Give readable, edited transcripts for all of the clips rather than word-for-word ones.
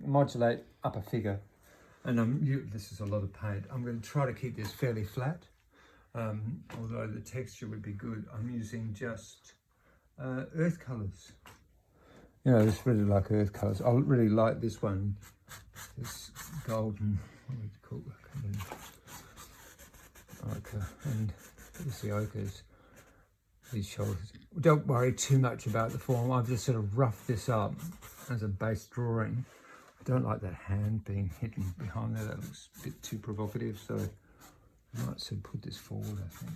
Modulate upper figure, and this is a lot of paint. I'm going to try to keep this fairly flat, although the texture would be good. I'm using just earth colours. You know, I just really like earth colours. I really like this one, this golden, what would you call it? Ochre, and this the ochres, these shoulders. Don't worry too much about the form. I've just sort of roughed this up as a base drawing. I don't like that hand being hidden behind there. That looks a bit too provocative, so I might sort of put this forward, I think.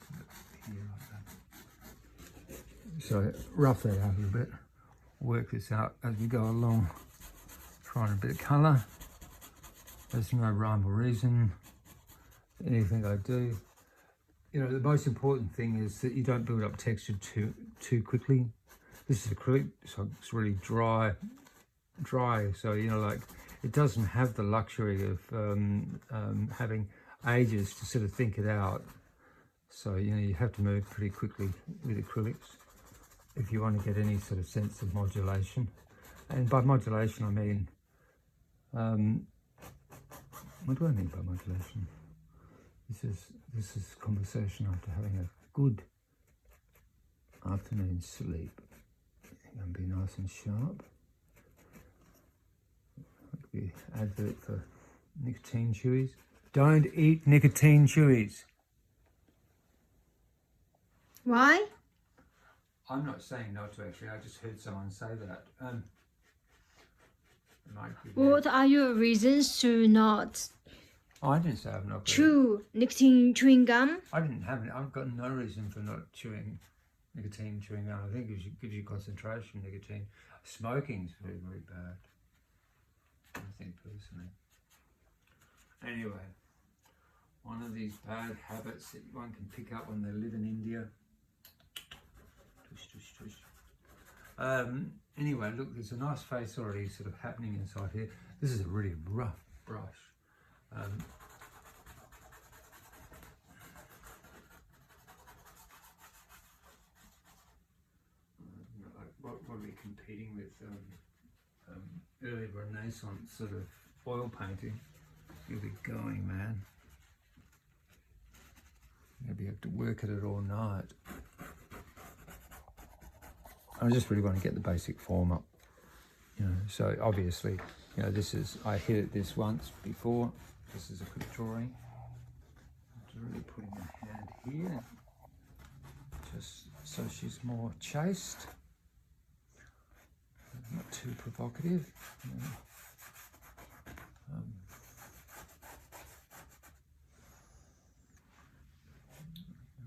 Put it here like that. So rough that out a little bit. Work this out as we go along. Trying a bit of colour. There's no rhyme or reason. Anything I do. You know, the most important thing is that you don't build up texture too quickly. This is acrylic, so it's really dry. So, you know, like, it doesn't have the luxury of having ages to sort of think it out. So, you know, you have to move pretty quickly with acrylics if you want to get any sort of sense of modulation. And by modulation, I mean, what do I mean by modulation? This is conversation after having a good afternoon sleep. And be nice and sharp. That could be advert for nicotine chewies. Don't eat nicotine chewies. Why? I'm not saying not to, actually. I just heard someone say that. What are your reasons to not I didn't say I'm not chew nicotine chewing gum? I've got no reason for not chewing nicotine chewing gum. I think it gives you concentration, nicotine. Smoking is very, very bad, I think, personally. Anyway, one of these bad habits that one can pick up when they live in India. Tush, tush, tush. Anyway, look, there's a nice face already sort of happening inside here. This is a really rough brush. What are we competing with? Early Renaissance sort of oil painting. You'll be going, man. Maybe you have to work at it all night. I just really want to get the basic form up, you know. So obviously, you know, I hit this once before. This is a good drawing. I'm really putting my hand here, just so she's more chaste, not too provocative. You know.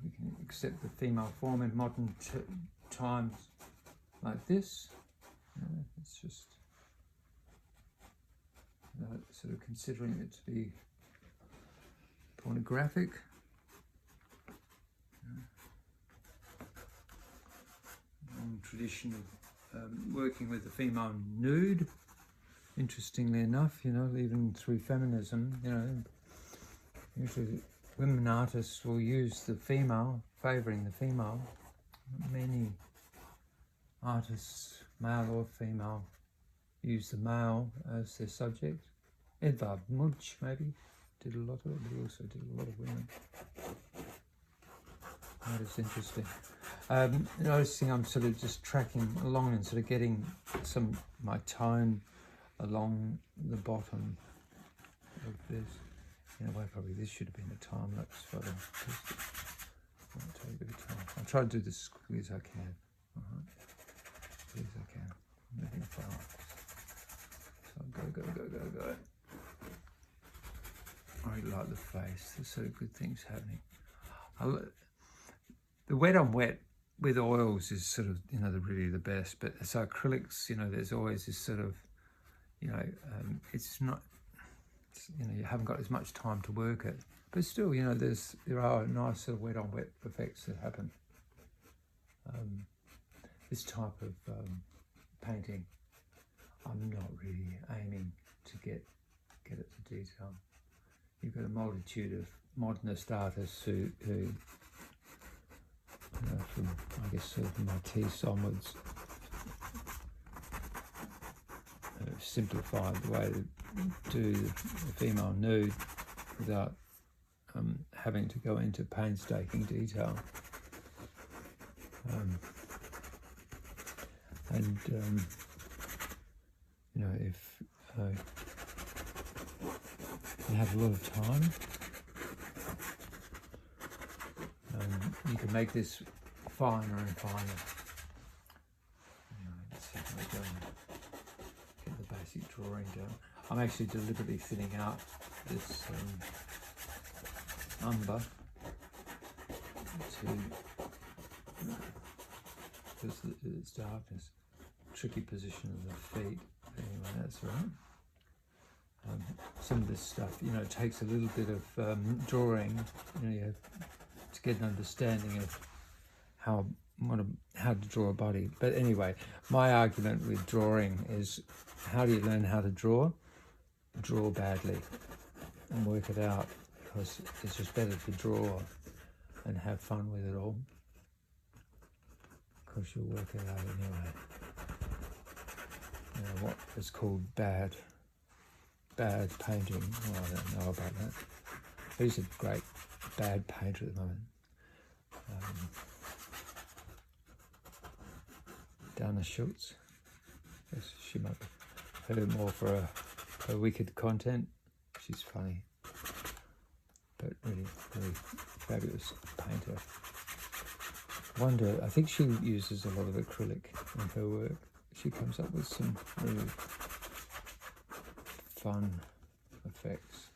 We can accept the female form in modern times like this. It's just sort of considering it to be pornographic. Long tradition of working with the female nude. Interestingly enough, you know, even through feminism, you know, usually women artists will use the female, favouring the female. Many artists, male or female, use the male as their subject. Edvard Munch maybe did a lot of it, but he also did a lot of women. That is interesting. Noticing I'm sort of just tracking along and sort of getting my tone along the bottom of this. In a way, probably this should have been a time-lapse photo. I'll take a bit of time. I'll try to do this as quickly as I can. As quickly as I can. Moving fast. So go. I really like the face. There's so good things happening. The wet on wet with oils is sort of, you know, really the best. But as acrylics, you know, there's always this sort of, you know, it's not, you know, you haven't got as much time to work it. But still, you know, there are nice sort of wet on wet effects that happen. This type of painting, I'm not really aiming to get it to detail. You've got a multitude of modernist artists who you know, from, I guess, sort of Matisse onwards, simplified the way to do the female nude without having to go into painstaking detail. You know, if you have a lot of time, you can make this finer and finer. Anyway, let's see if I get the basic drawing down. I'm actually deliberately thinning out this umber because its darkness, tricky position of the feet. Anyway, that's right. Some of this stuff, you know, takes a little bit of drawing. You know, you have to get an understanding of how to draw a body. But anyway, my argument with drawing is, how do you learn how to draw? Draw badly and work it out, because it's just better to draw and have fun with it all, because you'll work it out anyway. You know, what is called bad painting, well, I don't know about that. Who's a great bad painter at the moment? Dana Schultz. Yes, she might be heard more for her wicked content. She's funny, but really fabulous painter. I think she uses a lot of acrylic in her work. She comes up with some really fun effects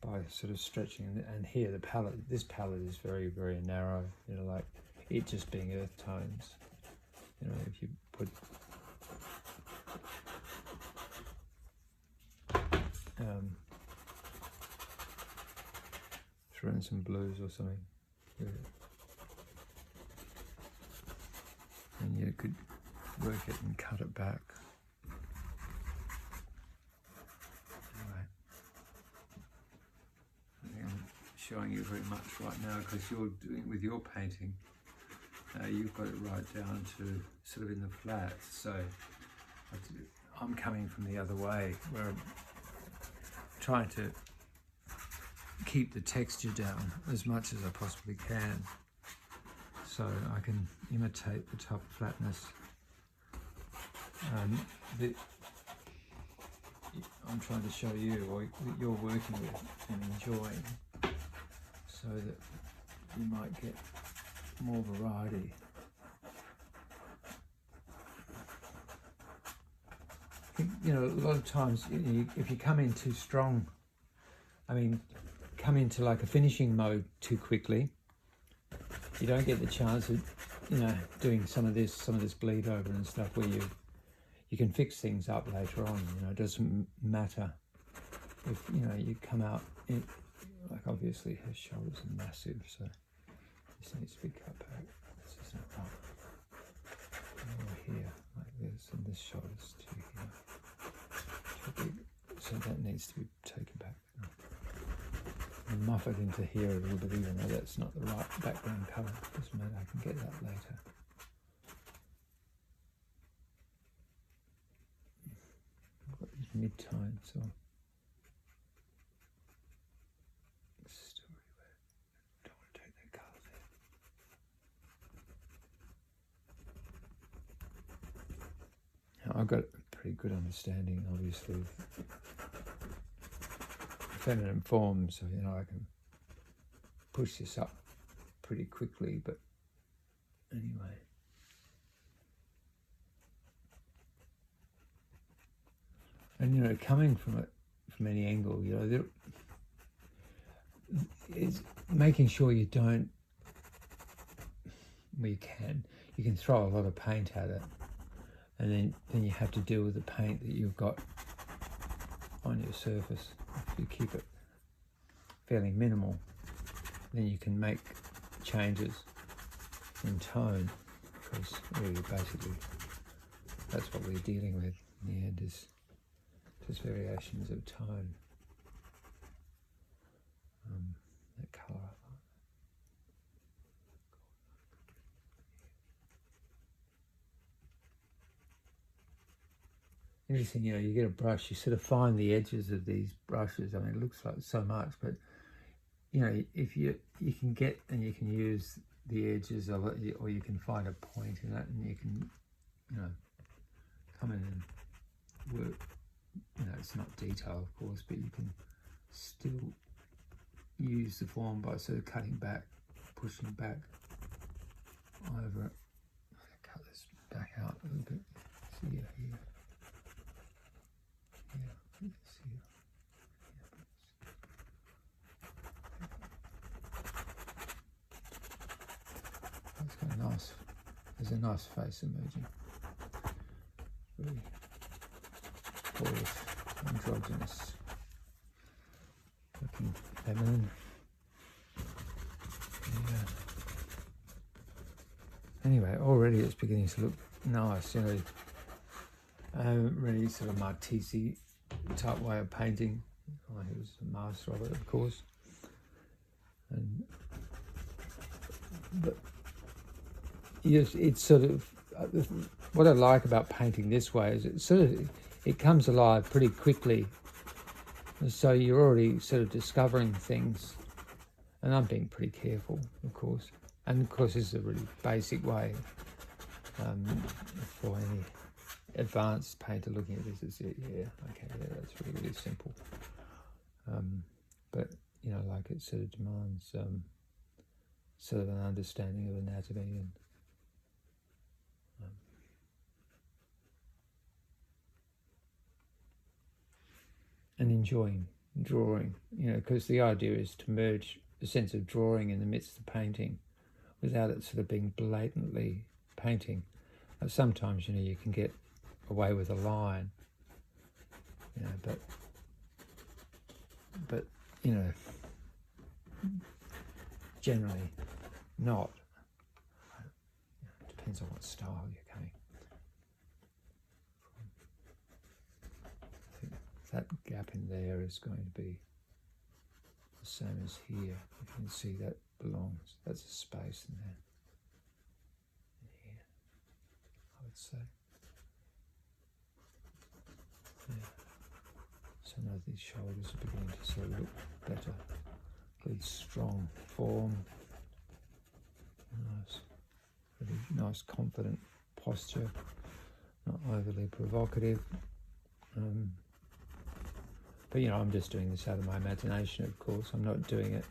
by sort of stretching. And here this palette is very, very narrow, you know, like it just being earth tones. You know, if you put throw in some blues or something, yeah. And you could work it and cut it back. Anyway, I think I'm showing you very much right now, because you're doing with your painting, you've got it right down to sort of in the flats. So I'm coming from the other way, where I'm trying to keep the texture down as much as I possibly can, so I can imitate the top flatness. I'm trying to show you what you're working with and enjoying, so that you might get more variety. You know, a lot of times, if you come in too strong, come into like a finishing mode too quickly, you don't get the chance of, you know, doing some of this bleed over and stuff, where you can fix things up later on. You know, it doesn't matter if, you know, you come out in, like, obviously her shoulders are massive, so this needs to be cut back. This isn't right. Over here, like this, and this shoulder's too here. Too big, so that needs to be taken back. And muff it into here a little bit, even though that's not the right background colour. Doesn't matter, I can get that later. I've got these mid-tones, so story where I don't want to take that colour there. Now, I've got a pretty good understanding, obviously, of feminine forms, so, you know, I can push this up pretty quickly, but anyway. And, you know, coming from it from any angle, you know, it's making sure you don't, well, you can throw a lot of paint at it, and then you have to deal with the paint that you've got on your surface. If you keep it fairly minimal, then you can make changes in tone, because really basically that's what we're dealing with in the end, is just variations of tone. That colour. anything, you know, you get a brush, you sort of find the edges of these brushes. I mean, it looks like so much, but you know, if you can get and you can use the edges of it, or you can find a point in it, and you can, you know, come in and work. You know, it's not detail, of course, but you can still use the form by sort of cutting back, pushing back over it. Cut this back out a little bit. See here, here. Yeah, see here. That's got a nice, there's a nice face emerging. Really bold, androgynous, looking feminine. Yeah. Anyway, already it's beginning to look nice, you know. Really sort of Matisse type way of painting. Oh, he was a master of it, of course. But yes, it's sort of what I like about painting this way is it comes alive pretty quickly. So you're already sort of discovering things, and I'm being pretty careful, of course. And of course, this is a really basic way for any advanced painter looking at this. Is it? Yeah, okay, yeah, that's really, really simple. But you know, like it sort of demands sort of an understanding of anatomy and enjoying drawing. You know, because the idea is to merge a sense of drawing in the midst of painting, without it sort of being blatantly painting. Sometimes, you know, you can get away with a line, you know, but you know, generally not. It depends on what style you're coming. I think that gap in there is going to be the same as here. You can see that belongs. That's a space in there. In here, I would say. Yeah. So now these shoulders are beginning to sort of look better. Good, strong form. Nice, really nice, confident posture. Not overly provocative. But you know, I'm just doing this out of my imagination, of course. I'm not doing it.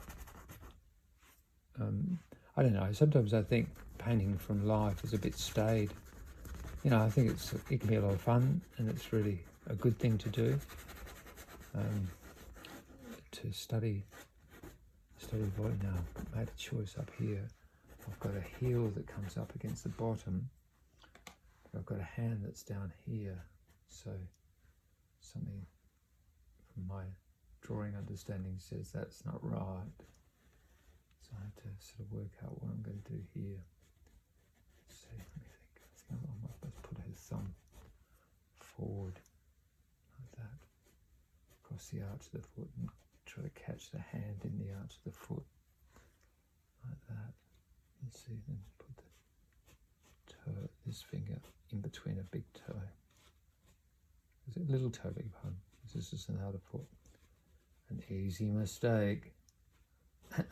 I don't know. Sometimes I think painting from life is a bit staid. You know, I think it can be a lot of fun, and it's really a good thing to do. To study body. Now I've made a choice up here. I've got a heel that comes up against the bottom. I've got a hand that's down here. So something from my drawing understanding says that's not right. So I have to sort of work out what I'm going to do here. Let's see, let me think. I think I might just put his thumb forward like that, across the arch of the foot, and try to catch the hand in the arch of the foot like that. You see, then put the toe, this finger in between a big toe. Is it little toe, big pardon? This is an outer foot. An easy mistake. Yeah.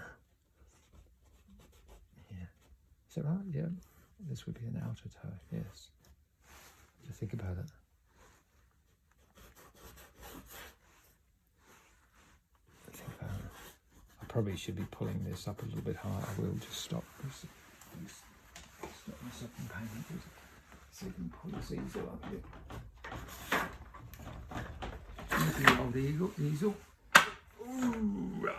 Is that right? Yeah. This would be an outer toe, yes. To think about it. I probably should be pulling this up a little bit higher. I will just stop this. Stop myself from painting. See if I can pull this easel up a bit. The old easel. Ooh, more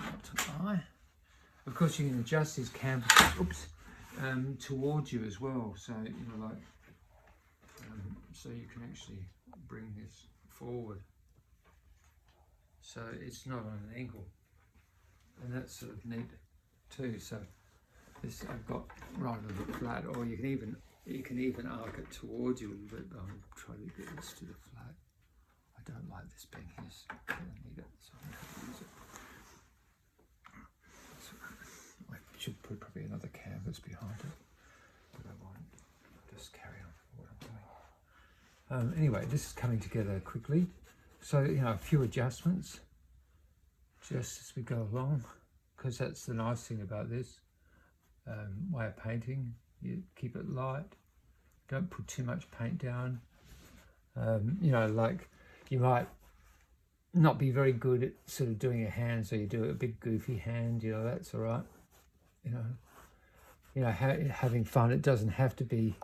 up to the eye. Of course, you can adjust his canvas towards you as well. So you know, like, so you can actually bring this forward. So it's not on an angle, and that's sort of neat too. So this I've got right on the flat, or you can even arc it towards you a little bit. But I'll try to get this to the flat. I don't like this being here, so I need it, so I'm going to use it. So I should put probably another canvas behind it, but I won't. I'll just carry on. Anyway, this is coming together quickly. So, you know, a few adjustments just as we go along, because that's the nice thing about this way of painting. You keep it light, don't put too much paint down. You know, like you might not be very good at sort of doing a hand, so you do a big goofy hand, you know, that's all right. You know, having fun. It doesn't have to be,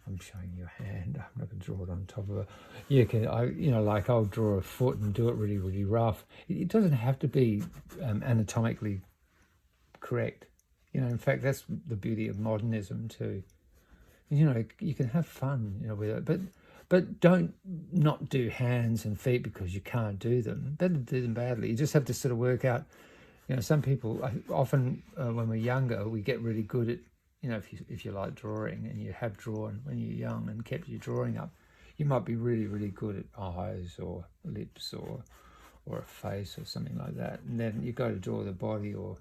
I'm showing you a hand, I'm not going to draw it on top of it. You can, you know, like I'll draw a foot and do it really, really rough. It doesn't have to be anatomically correct. You know, in fact, that's the beauty of modernism too. You know, you can have fun, you know, with it, but don't not do hands and feet because you can't do them. Better do them badly. You just have to sort of work out. You know, some people often when we're younger, we get really good at, you know, if you like drawing and you have drawn when you're young and kept your drawing up, you might be really, really good at eyes or lips or a face or something like that. And then you go to draw the body or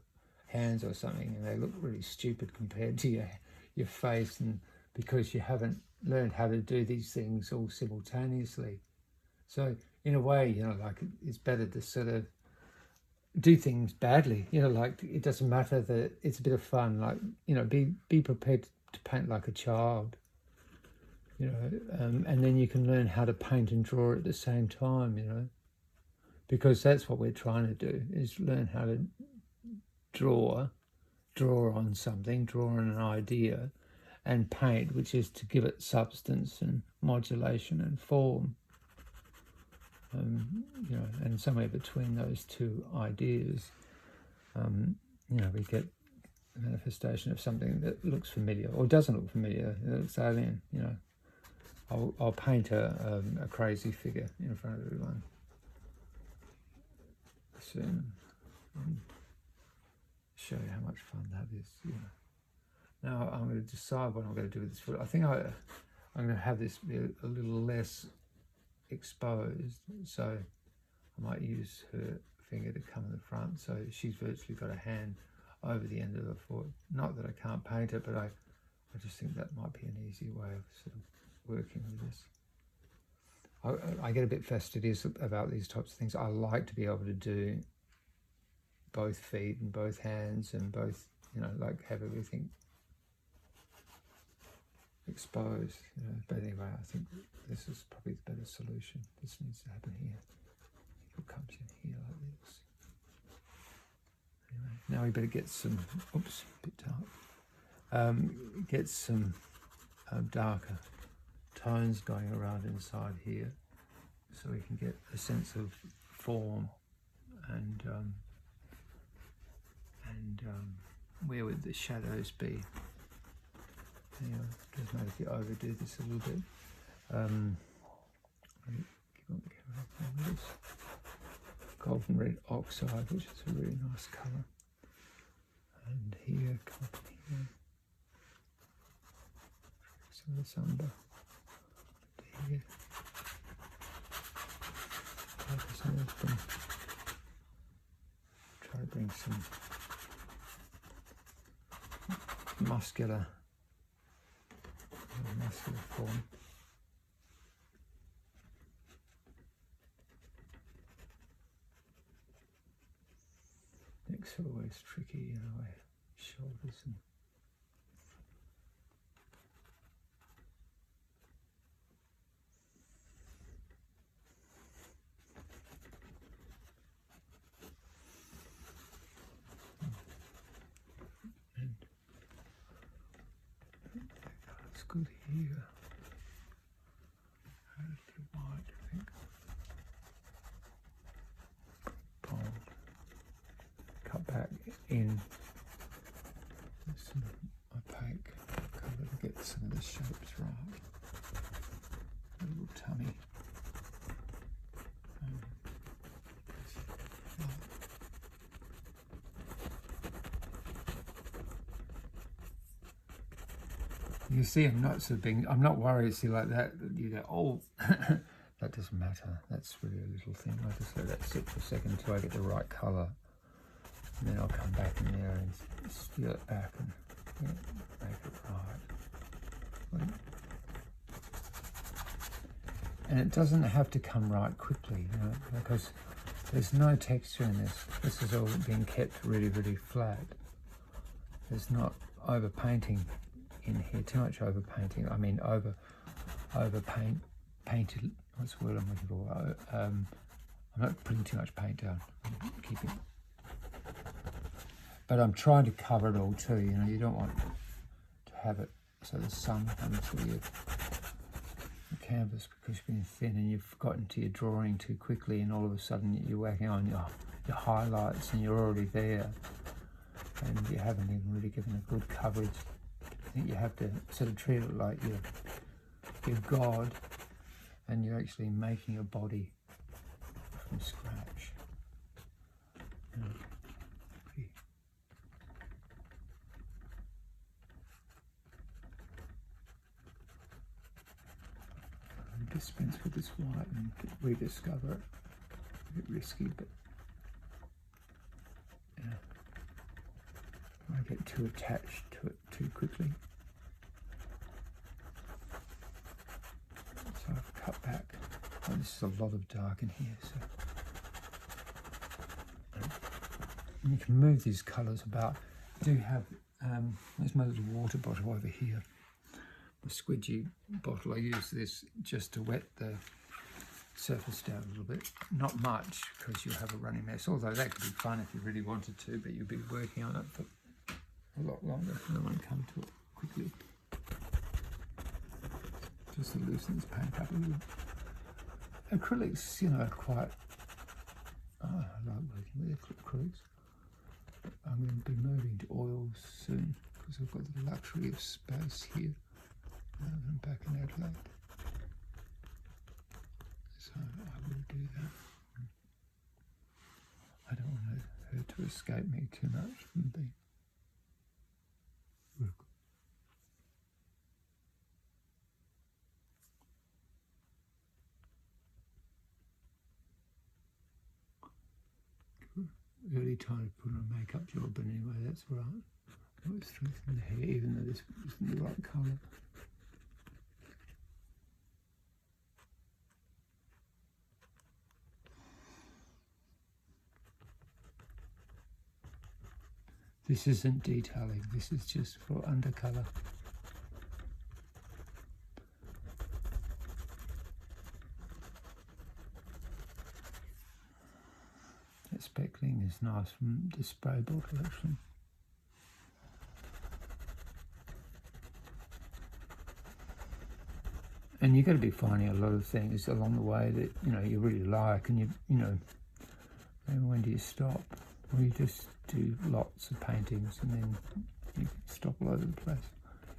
hands or something, and they look really stupid compared to your face, and because you haven't learned how to do these things all simultaneously. So in a way, you know, like it's better to sort of do things badly, you know, like it doesn't matter that it's a bit of fun, like, you know, be prepared to paint like a child, you know, and then you can learn how to paint and draw at the same time, you know, because that's what we're trying to do, is learn how to draw on something, draw on an idea, and paint, which is to give it substance and modulation and form. You know, and somewhere between those two ideas, you know, we get a manifestation of something that looks familiar or doesn't look familiar. It looks alien. You know, I'll paint a crazy figure in front of everyone soon and show you how much fun that is. You know. Now I'm going to decide what I'm going to do with this foot. I think I'm going to have this be a little less exposed, so I might use her finger to come in the front, so she's virtually got a hand over the end of the foot. Not that I can't paint it, but I just think that might be an easy way of sort of working with this. I get a bit fastidious about these types of things. I like to be able to do both feet and both hands and both, you know, like have everything exposed, you know. But anyway, I think this is probably the better solution. This needs to happen here. It comes in here like this. Anyway, now we better get some, oops, a bit dark. Get some darker tones going around inside here, so we can get a sense of form and where would the shadows be. Anyway, it doesn't matter if you overdo this a little bit. Keep on the camera with this golden red oxide, which is a really nice colour. And here, come up here. Some of this umber. Here. Try to bring some muscular form. Necks are always tricky in a way, shoulders and it's good here. Relatively white, I think. Bold. Cut back in with some opaque colour to get some of the shapes right. A little tummy. You see, I'm not worried, see, like that, you go, oh, that doesn't matter. That's really a little thing. I just let that sit for a second until I get the right colour. And then I'll come back in there and steal it back and make it right. And it doesn't have to come right quickly, you know, because there's no texture in this. This is all being kept really, really flat. There's not over painting in here, too much over painting. I mean, painted, what's the word I'm looking for? I'm not putting too much paint down. I'm keeping, but I'm trying to cover it all too, you know, you don't want to have it so the sun comes through your canvas because you've been thin and you've gotten to your drawing too quickly, and all of a sudden you're whacking on your highlights and you're already there and you haven't even really given a good coverage. I think you have to sort of treat it like you're God and you're actually making a body from scratch. You know, pretty. Dispense with this white and rediscover it. A bit risky, but yeah. I get too attached to it too quickly. So I've cut back. Oh, this is a lot of dark in here, so and you can move these colours about. I do have there's my little water bottle over here. The squidgy bottle. I use this just to wet the surface down a little bit. Not much, because you'll have a runny mess, although that could be fun if you really wanted to, but you'll be working on it for a lot longer and I won't come to it quickly. Just to loosen this paint up a little. Acrylics, you know, are quite, I like working with acrylics. I'm going to be moving to oils soon, because I've got the luxury of space here. I'm back in Adelaide, so I will do that. I don't want her to escape me too much from being work. Early time to put on a makeup job, but anyway, that's right. I was strengthening the hair, even though this wasn't the right colour. This isn't detailing, this is just for undercolour. That speckling is nice from the spray bottle actually. And you've got to be finding a lot of things along the way that, you know, you really like, and you know, and when do you stop? Well, you just do lots of paintings and then you stop all over the place.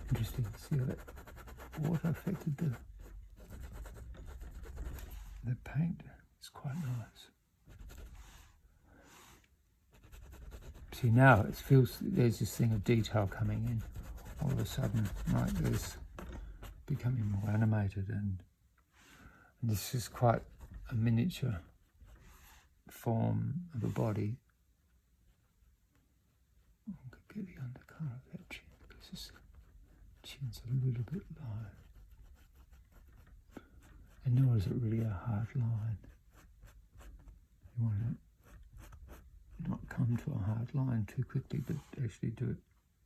Interesting to see how that water affected the paint. It's quite nice. See, now it feels there's this thing of detail coming in all of a sudden, like there's becoming more animated, and this is quite a miniature form of a body. I could get the undercolour of that chin, because this chin's a little bit low, and nor is it really a hard line. You want to not come to a hard line too quickly, but actually do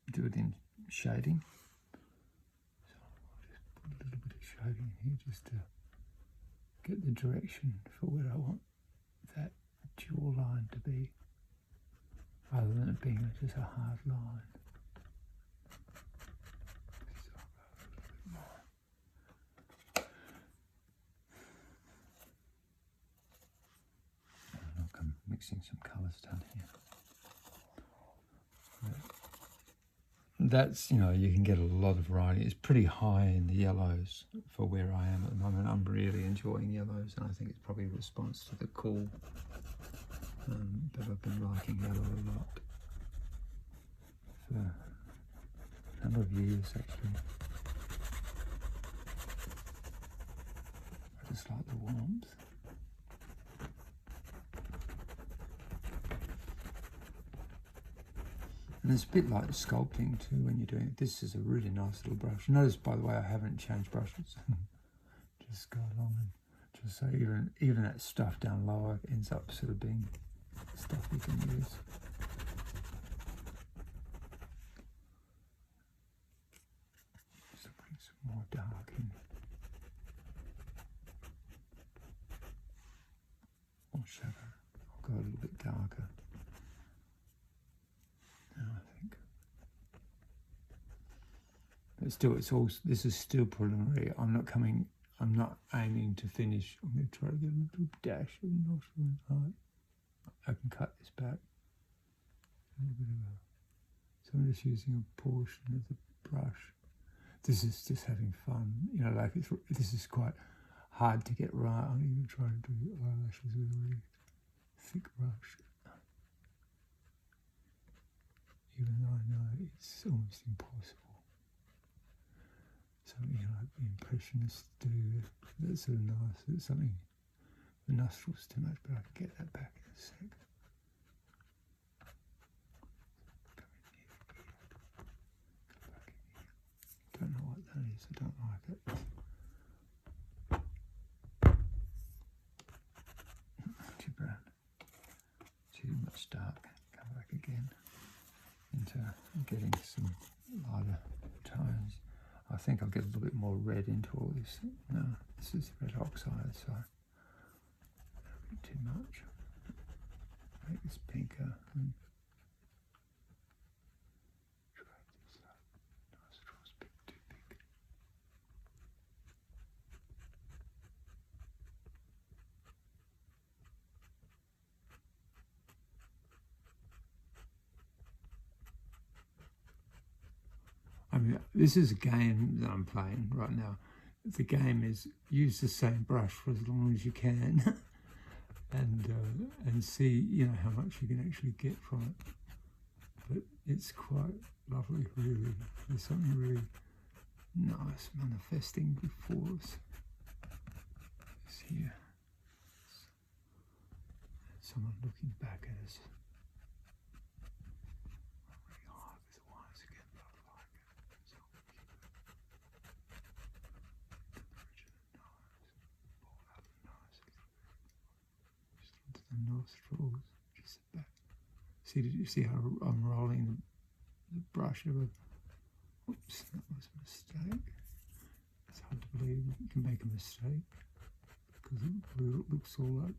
it in shading. So I'll just put a little bit of shading here just to get the direction for where I want that dual line to be, rather than it being just a hard line. So I'll go a little bit more. Look, I'm mixing some colours down here. That's, you know, you can get a lot of variety. It's pretty high in the yellows for where I am at the moment. I'm really enjoying yellows, and I think it's probably a response to the cool. But I've been liking yellow a lot for a number of years, actually. I just like the warmth. And it's a bit like sculpting too when you're doing it. This is a really nice little brush. Notice, by the way, I haven't changed brushes. Just go along and Just so even that stuff down lower ends up sort of being stuff we can use. Just putting some more dark in. More shadow. I'll go a little bit darker. Now I think. But still, this is still preliminary. I'm not aiming to finish. I'm going to try to get a little dash of nostril and heart. I can cut this back. So I'm just using a portion of the brush. This is just having fun. You know, like this is quite hard to get right. I'm even trying to do eyelashes with a really thick brush. Even though I know it's almost impossible. Something like the Impressionists do, that's sort of nice. It's something, the nostrils too much, but I can get that back in a sec. Don't know what that is, I don't like it. Too brown, too much dark. Come back again into getting some lighter tones. I think I'll get a little bit more red into all this. No, this is red oxide, so that'll be too much. Make this pinker and try this up. Nostrils a bit too big. I mean, this is a game that I'm playing right now. The game is use the same brush for as long as you can, and see, you know, how much you can actually get from it. But it's quite lovely, really. There's something really nice manifesting before us. It's here. Someone looking back at us. Nostrils, just the back. See, did you see how I'm rolling the brush over? Oops, that was a mistake. It's hard to believe you can make a mistake because it looks all like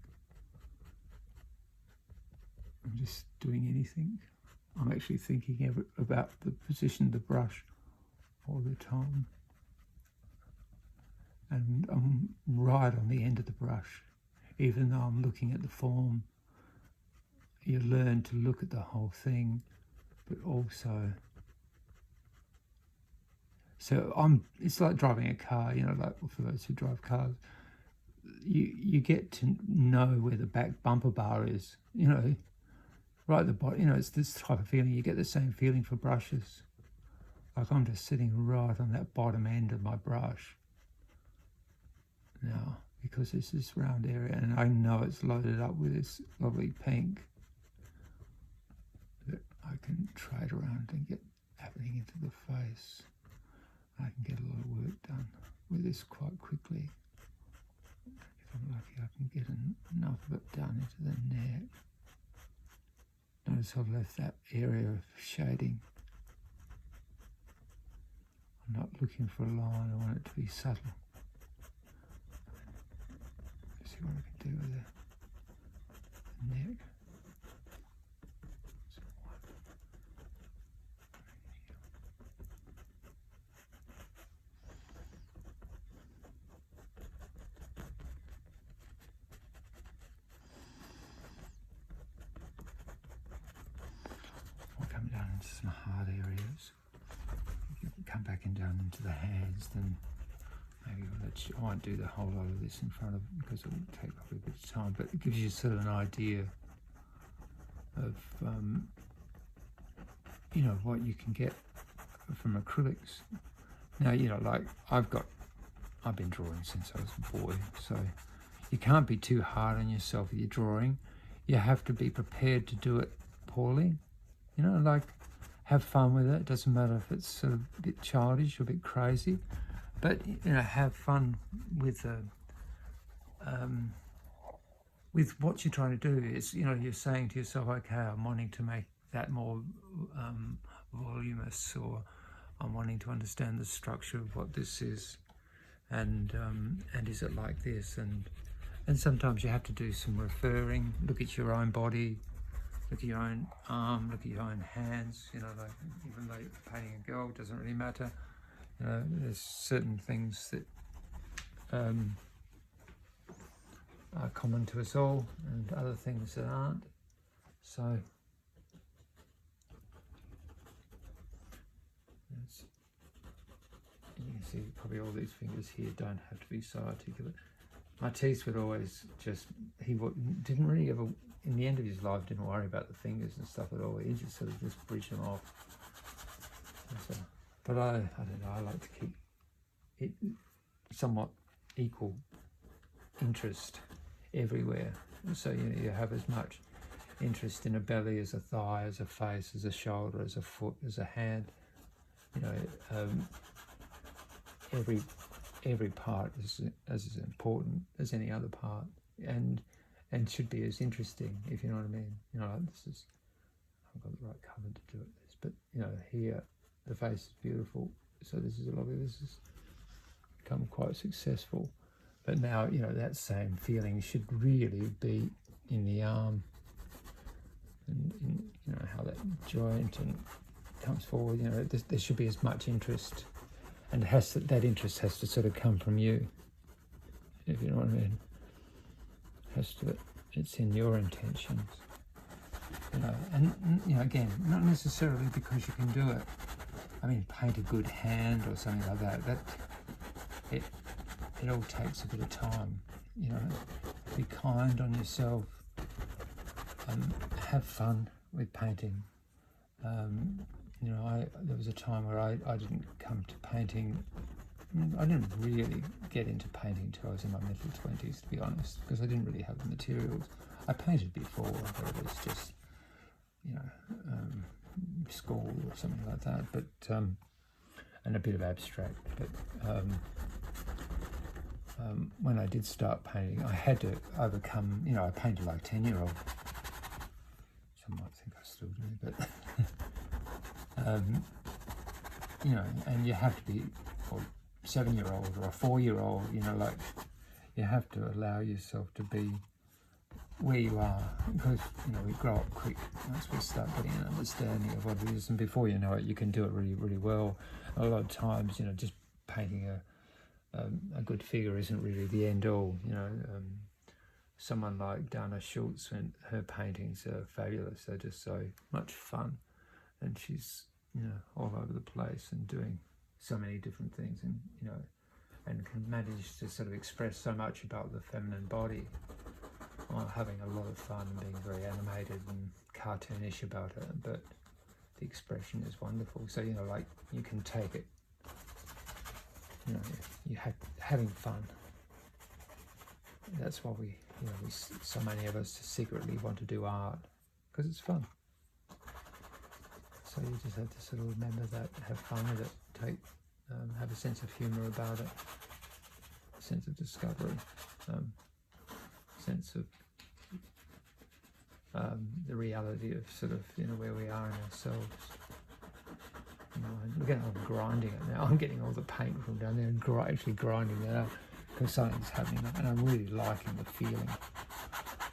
I'm just doing anything. I'm actually thinking about the position of the brush all the time, and I'm right on the end of the brush. Even though I'm looking at the form, you learn to look at the whole thing, but also, it's like driving a car, you know, like for those who drive cars, you get to know where the back bumper bar is, you know, right at the bottom, you know, it's this type of feeling. You get the same feeling for brushes. Like I'm just sitting right on that bottom end of my brush now, because it's this round area and I know it's loaded up with this lovely pink that I can trade around and get happening into the face. I can get a lot of work done with this quite quickly. If I'm lucky, I can get enough of it done into the neck. Notice I've left that area of shading. I'm not looking for a line, I want it to be subtle. See what I can do with the neck. We'll come down into some hard areas. You can come back and down into the hands, then maybe we'll let you, I won't do the whole lot of this in front of it because it will take probably a bit of time, but it gives you sort of an idea of, you know, what you can get from acrylics. Now, you know, like I've been drawing since I was a boy, so you can't be too hard on yourself with your drawing. You have to be prepared to do it poorly, you know, like have fun with it. It doesn't matter if it's sort of a bit childish or a bit crazy. But, you know, have fun with with what you're trying to do. Is, you know, you're saying to yourself, okay, I'm wanting to make that more voluminous, or I'm wanting to understand the structure of what this is, and is it like this? And sometimes you have to do some referring, look at your own body, look at your own arm, look at your own hands, you know, like even though you're painting a girl, it doesn't really matter. You know, there's certain things that are common to us all, and other things that aren't. So you can see probably all these fingers here don't have to be so articulate. My teeth would always just, didn't really ever, in the end of his life, didn't worry about the fingers and stuff at all. He just sort of just bridged them off. So, but I don't know, I like to keep it somewhat equal interest everywhere. So, you know, you have as much interest in a belly as a thigh, as a face, as a shoulder, as a foot, as a hand. You know, every part is as important as any other part, and should be as interesting, if you know what I mean. You know, like this is, I've got the right cover to do it this, but you know, here the face is beautiful, so this is lovely. This has become quite successful, but now, you know, that same feeling should really be in the arm, and in, you know, how that joint and comes forward. You know, there should be as much interest, and that interest has to sort of come from you, if you know what I mean. It's in your intentions, you know, and you know, again, not necessarily because you can do it. I mean, paint a good hand or something like that. It all takes a bit of time, you know. Be kind on yourself. Have fun with painting. You know, there was a time where I didn't come to painting. I didn't really get into painting until I was in my middle 20s, to be honest, because I didn't really have the materials. I painted before, but it was just, you know, school or something like that. But and a bit of abstract. But when I did start painting, I had to overcome. You know, I painted like 10-year-old. Some might think I still do, but. You know, and you have to be a 7-year-old or a 4-year-old, you know, like you have to allow yourself to be where you are, because, you know, we grow up quick once we start getting an understanding of what it is, and before you know it, you can do it really, really well. A lot of times, you know, just painting a good figure isn't really the end all, you know. Someone like Dana Schultz, and her paintings are fabulous. They're just so much fun, and she's, you know, all over the place and doing so many different things, and, you know, and can manage to sort of express so much about the feminine body while having a lot of fun and being very animated and cartoonish about it. But the expression is wonderful. So, you know, like, you can take it, you know, having fun. That's why we, you know, so many of us secretly want to do art, because it's fun. So you just have to sort of remember that, have fun with it, have a sense of humour about it, a sense of discovery, sense of the reality of sort of, you know, where we are in ourselves. You know, and look at how I'm grinding it now. I'm getting all the paint from down there and actually grinding that up, because something's happening, and I'm really liking the feeling.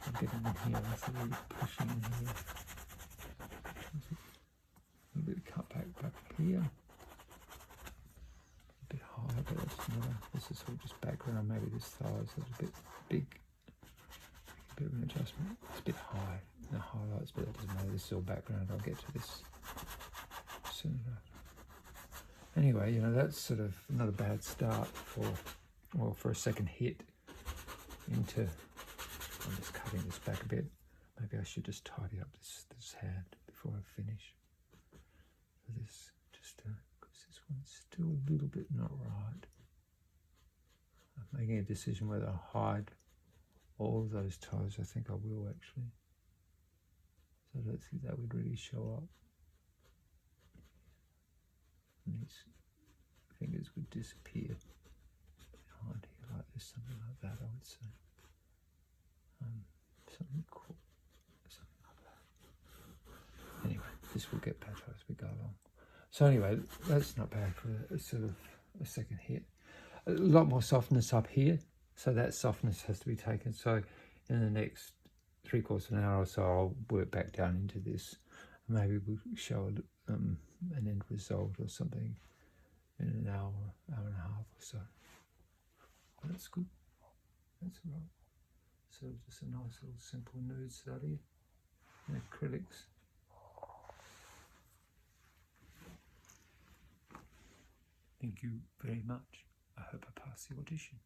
I'm getting in here, I'm really pushing in here. A little bit of cut back up here, a bit higher, but that's another. This is all just background. Maybe this thigh is a bit big, a bit of an adjustment. It's a bit high, the highlights, but that doesn't matter. This is all background. I'll get to this soon enough. Anyway, you know, that's sort of not a bad start for a second hit into. I'm just cutting this back a bit. Maybe I should just tidy up this hand before I finish. This, just because this one's still a little bit not right. I'm making a decision whether I hide all of those toes. I think I will, actually. So I don't think that would really show up. And these fingers would disappear behind here like this, something like that, I would say. something cool. Anyway, this will get better as we go along. So anyway, that's not bad for a sort of a second hit. A lot more softness up here, so that softness has to be taken. So in the next 3/4 of an hour or so, I'll work back down into this. Maybe we'll show an end result or something in an hour, hour and a half or so. That's good. That's all right. So just a nice little simple nude study in acrylics. Thank you very much. I hope I pass the audition.